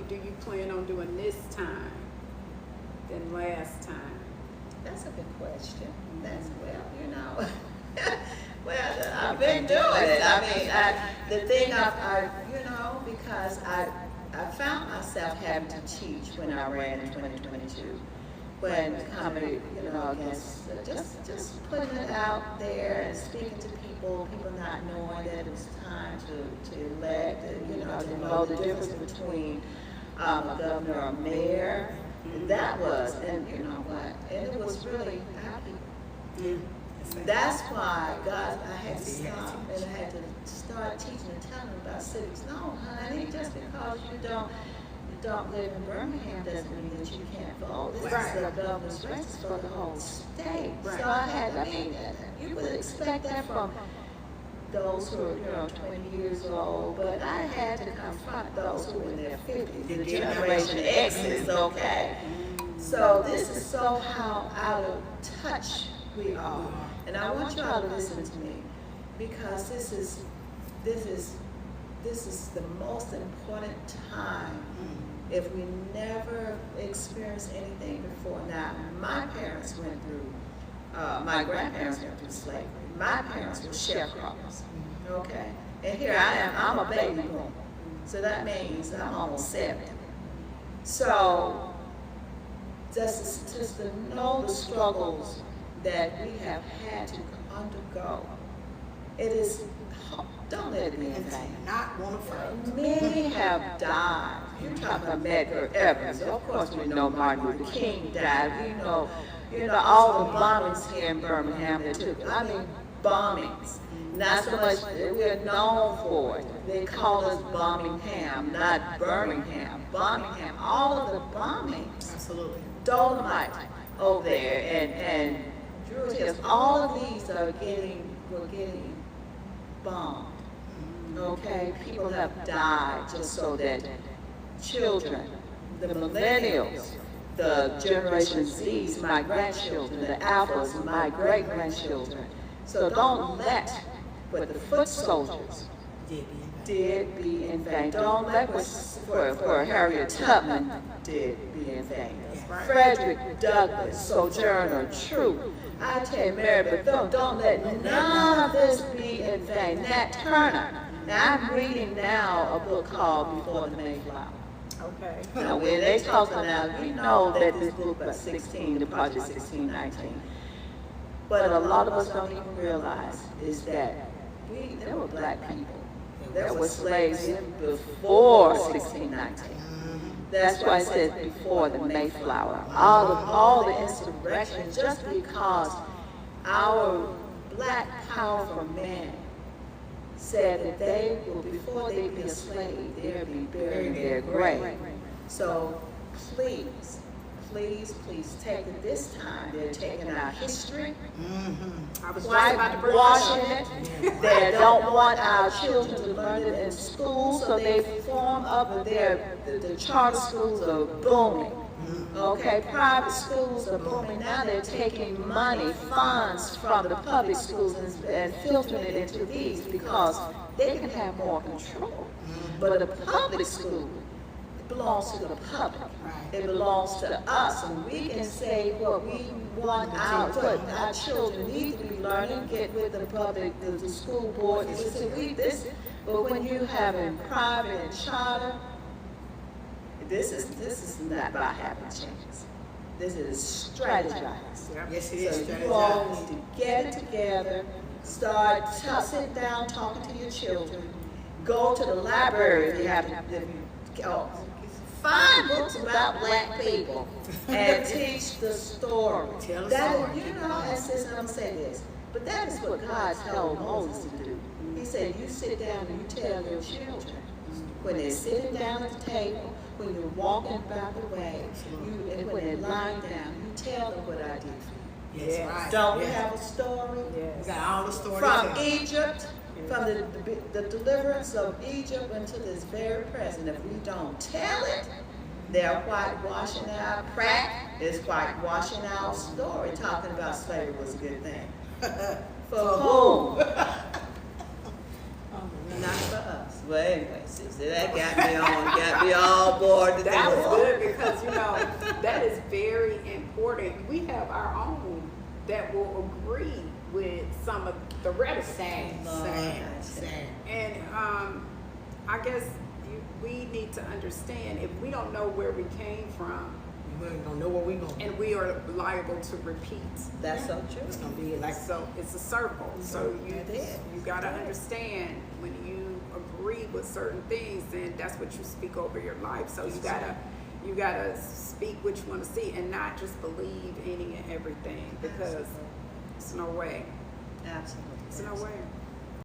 do you plan on doing this time than last time? That's a good question. That's, well, you know, well, I've been doing it. I mean, the thing you know, because I found myself having to teach when I ran in 2022. When coming, you know, against just putting it out there and speaking to people not knowing that it was time to elect, you know, to know the difference between a governor or a mayor. That was, and you know what, and it was really happy. That's why, God, I had to stop and I had to start teaching and telling them about civics. No, honey, just because you don't live in Birmingham doesn't mean that you can't vote. This is the governor's race for the whole state. So I mean, you would expect that from those who are, you know, 20 years old, but I had to confront those who were in their 50s, the Generation X's, okay? So this is so how out of touch we are. And I want you all to listen to me, because this is the most important time. If we never experienced anything before. Now, my parents went through, my grandparents went through slavery. My parents were sharecroppers, okay? And here I am, I'm a baby boomer. So that means I'm almost 70. So, just to know the struggles that we have had to undergo, it is, don't let it be in vain. Not one of Many have died. You're talking about Medgar Evers. Of course, we know Martin Luther King died. We know, all the bombings here in Birmingham that took. I mean, bombings. Not so much that we're known for it. They call us Birmingham, not Birmingham. Birmingham. All of the bombings. Absolutely. Dolomite over there and Druid Hills. All of these were getting bombed. Okay, people have died just so that children, the millennials, the Generation Z's, my grandchildren, the Alphas, my great-grandchildren. So don't let what the foot soldiers did be in vain. Don't let what for Harriet Tubman did be in vain. Frederick Douglass, Sojourner Truth. I tell you, Mary, but don't let none of this be in vain. Nat Turner. Now, I'm reading now a book called Before the Mayflower. Okay. Now, when they talk about, we know that this book was 16, the project 1619. But a lot of us don't even realize is that there were black people. There were slaves even before 1619. That's why it says before the Mayflower. All the insurrections, just because our black powerful men said that they will, before they be a slave, they'll be buried in their grave. So please, please, please take it this time. They're taking our history, whitewashing it. They don't want our children to learn it in school, so they form up the charter schools are booming. Okay, private schools are booming. Now they're taking money, funds from the public schools and filtering it into these because they can have more control. But the public school belongs to the public. It belongs to us, and we can say what we want what our children need to be learning, get with the public, the school board. But when you have in private and charter, this is not by having chance. This is strategized. Yes, it is. So you all need to get it together, sit down talking to your children, go to the library if you have find books about black people and teach the story. Tell the story. story. And sis, I'm gonna say this, but that is what God told Moses to do. He said, you sit down and you tell your children when they're sitting down at the table, when you're walking about the way, and when they're lying down, you tell them what I did for you. Yes, right. Don't we Yes. have a story? Yes. We got all the stories. From Egypt, from the deliverance of Egypt until this very present. If we don't tell it, they're whitewashing our crack, is whitewashing our story, talking about slavery was a good thing. For whom? Not for us. Well, anyway, sister, that got me on board. That was good because, you know, that is very important. We have our own that will agree with some of the rhetoric. Same. And I guess we need to understand if we don't know where we came from We don't know where we going. and we are liable to repeat. That's so true. It's gonna be like So it's a circle. So It is. you gotta understand when you agree with certain things, then that's what you speak over your life. So you gotta speak what you want to see and not just believe any and everything because it's no way. Absolutely. It's no way.